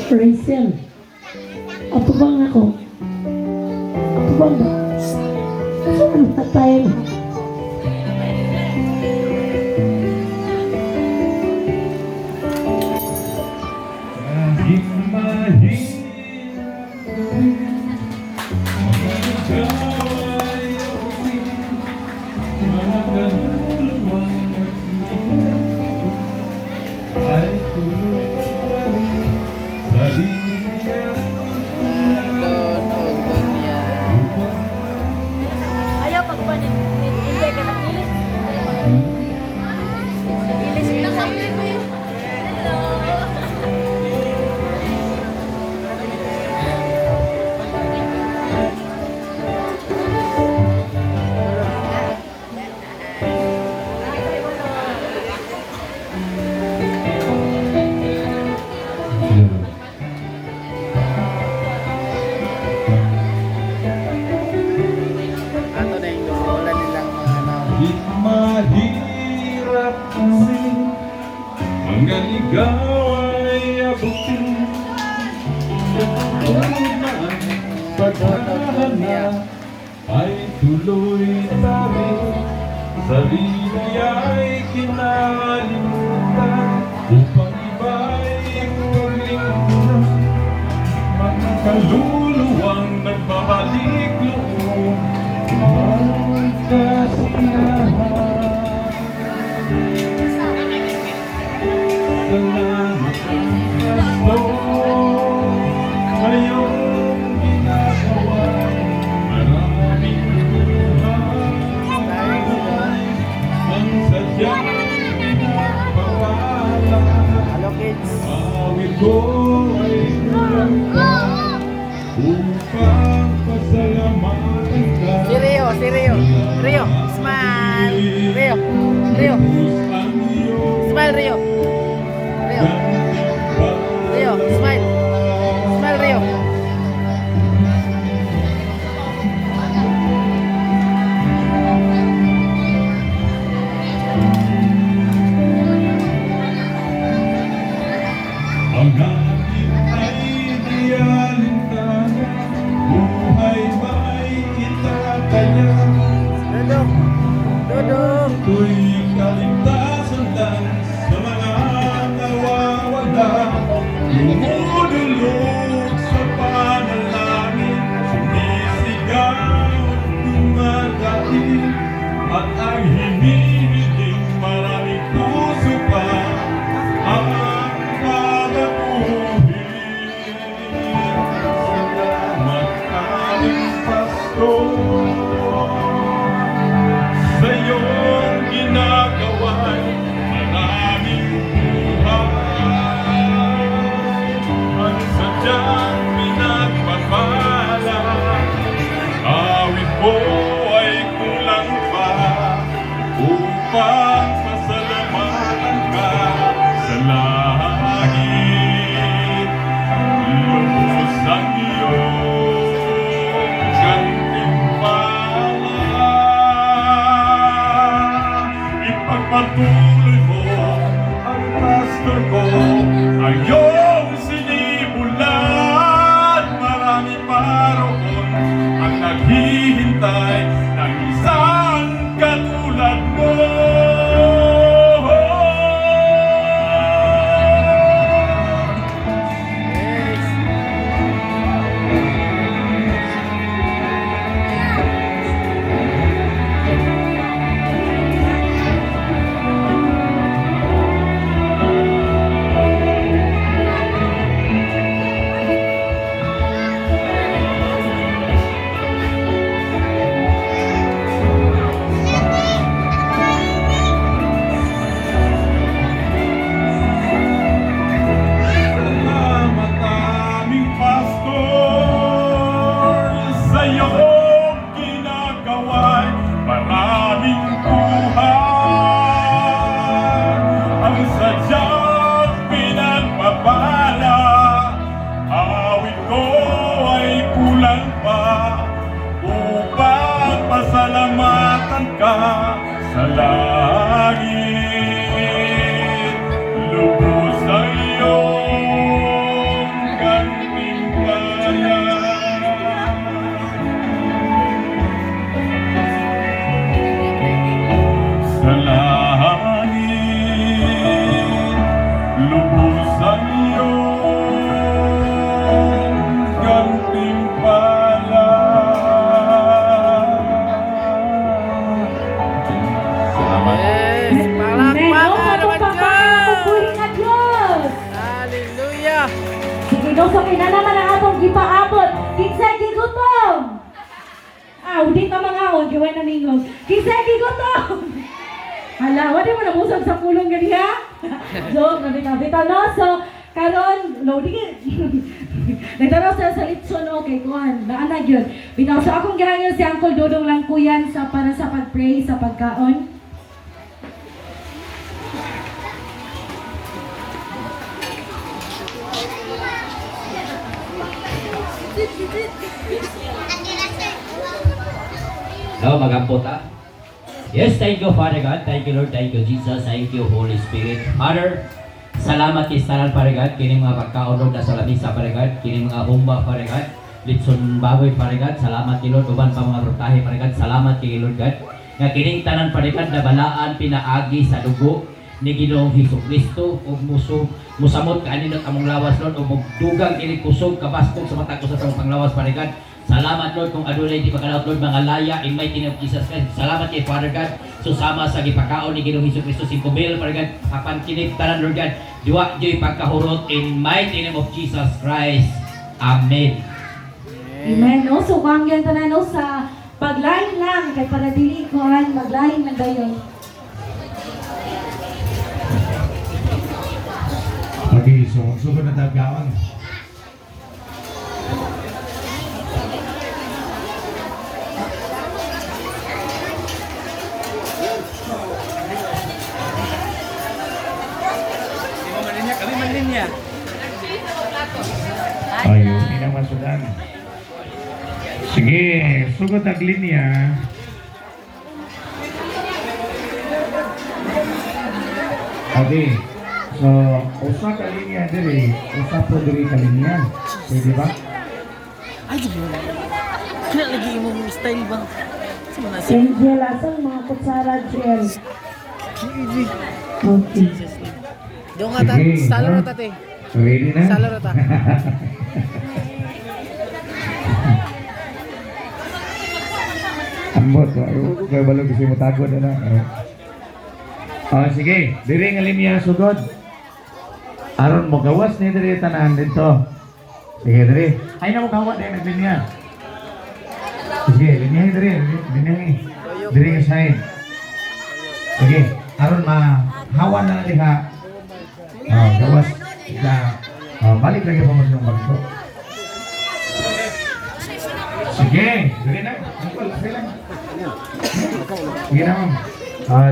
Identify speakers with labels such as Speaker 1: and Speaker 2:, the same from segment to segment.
Speaker 1: Rachel. Ato bang ako? Ato bang ba? Saan na tayo?
Speaker 2: Kahit mahirap ikaw ay abutin, mga kaluluwang ay tuloy pa rin sa linya upang
Speaker 3: Ayaw pagpanin. Hindi ka nakilis. Nakilis ka kami. Hello.
Speaker 4: Ato na yung wala nilang mga ano.
Speaker 2: Kahit mahirap kasi mga ligaw ay abutin, man paghahanap ay tuloy pa rin, sarili ay kinalimutan upang iba'y paglingkuran, mga kaluluwang nagbabalik loob ang kasiyahan. Salamat ang Kristo, ngayong ginagawa, maraming buhay ang sadyang pinagpapala.
Speaker 4: Hello kids.
Speaker 2: Awit ko ay kulang ka upang pasalamatan ka.
Speaker 4: Si Rio, si Rio. Rio, smile. Rio, Rio. Smile Rio. Rio. Rio, smile. Smile Rio.
Speaker 2: Ang ating ay di alintana, buhay ba'y itataya?
Speaker 4: Duduk. Duduk.
Speaker 2: Ito'y kaligtasan lang sa mga nawawala. Lumudulog sa panalangin, sumisigaw, dumadating, at ang hinihiling maraming puso pa ang babaguhin. Salamat aming pastor sa iyong ginagawa'y maraming buhay ang sadyang pinagpapala. Awit ko ay kulang pa upang pasalamatan ka sa langit. Lubos ang iyong gantimpala. Ipagpatuloy mo ang pastor ko, ang iyong sinimulan. Marami pa roon ang naghihintay ng isang katulad mo.
Speaker 1: so kina naman ang atong gipaabot. Kinsay gigutom? Di ka mga on, kiway na ningog. Kinsay gigutom? Hala, wala mo nabusog sa pulong ganiya? Joke, nabita no? So, karon, loading it. Nagtanaw sa litson, okay, kuhan, naanag yun. Bitaw, so akong gihangin si Uncle Dodong lang kuyan para sa pag-pray, sa pagkaon.
Speaker 5: No, magampot ha. Yes, thank you Father God, thank you Lord, thank you Jesus, thank you Holy Spirit. Father, salamat kistanan Father God, kini mga pagkaonog na sa lamisa Father God, kini mga humba Father God, litson baboy Father God, salamat kay Lord, uban pa mga rutahe Father God, salamat kay Lord God, nga kining tanan Father God, na balaan pinaagi sa dugo ni Ginoong Hesukristo ug musamot kaninot among lawas Lord ug dugang kini kusog kabastog sa matag sa panglawas Father God. Salamat Lord kung adunay di pagkalaot Lord mga laya in mighty name of Jesus Christ. Salamat kay Father God susama sa gipakaon ni Ginoong Hesukristo 5,000 Father God apan kini tanan Lord God diwa joy pagkahurot in mighty name of Jesus Christ. Amen.
Speaker 1: Amen. No? So, kung yan tanan no, sa paglain lang, kay para dili ko, maglain lang dayon.
Speaker 2: Okay, so sugod na tagawang.
Speaker 4: Kami malinya.
Speaker 2: Ayo, hindi na masudan. Sige, sugod ang linya. Okay. So, usa ka linya diri, usa po diri ka linya. Pwede ba?
Speaker 4: Ay, di ba? Kaya lagi imong style bang? Sama na
Speaker 1: Yung gel, asan mga kutsara gel? Okay.
Speaker 4: Doon nga ta,
Speaker 2: Sige,
Speaker 4: salo
Speaker 2: ha?
Speaker 4: na tate.
Speaker 2: Ready na?
Speaker 4: Salo na ta.
Speaker 2: Ambot, kaya balog kasi mo tagod na. Sige, diri nga linya sugod. Aron mo gawas ni diri tanan dito. Sige, diri. Ay na mo gawas din naglinya. Sige, linya diri, linya. Diri nga side. Sige, aron mahawan na diha. Gawas na balik lagi pa mo sa bagso. Sige, diri na. Sige lang. Sige na, ma'am.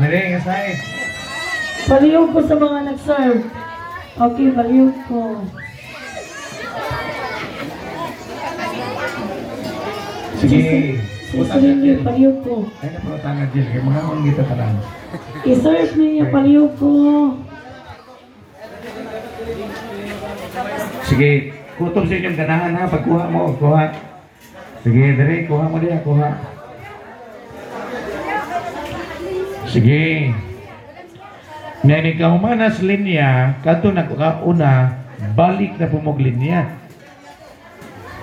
Speaker 2: Diri nga side.
Speaker 1: Paliyog ko sa mga nag-serve. Okay, paliyog ko.
Speaker 2: Sige.
Speaker 1: Sisarin niyo, paliyog ko.
Speaker 2: Ay na po tangan dyan. Kaya mga kong kita tanang.
Speaker 1: I-serve niyo, paliyog ko.
Speaker 2: Sige. Kutob sa inyong ganahan ha. Pagkuha mo, kuha. Sige, dali. Kuha mo diya, kuha. Sige. Ngayon ikaw manas linya, kato na kauna, balik na pumog linya.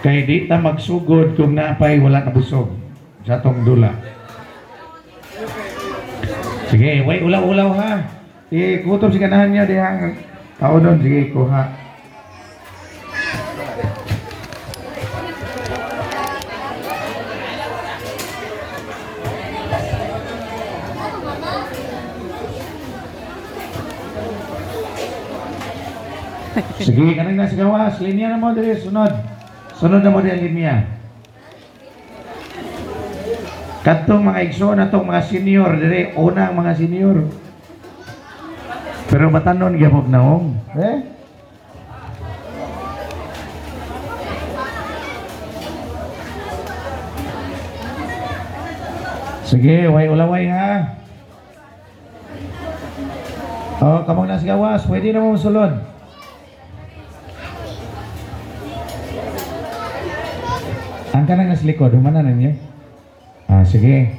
Speaker 2: Kaya di ta magsugod kung napay wala na busog sa tong dula. Sige, way ulaw-ulaw ha. Sige, kutob si ganahan niya diha. Tao doon, sige, kuha. Sige, kanang nasa gawas. Linya na mo dali, sunod. Sunod na mo dali linya. Katong mga igso na tong mga senior, dali, unang mga senior. Pero matanon gyapon naong. Sige, way ulaway ha. Kamong nasa gawas, pwede na mo sulod. Ang kanang nasa likod, humana na niya. Sige.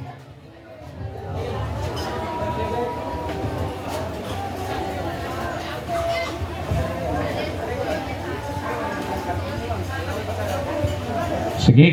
Speaker 2: Sige.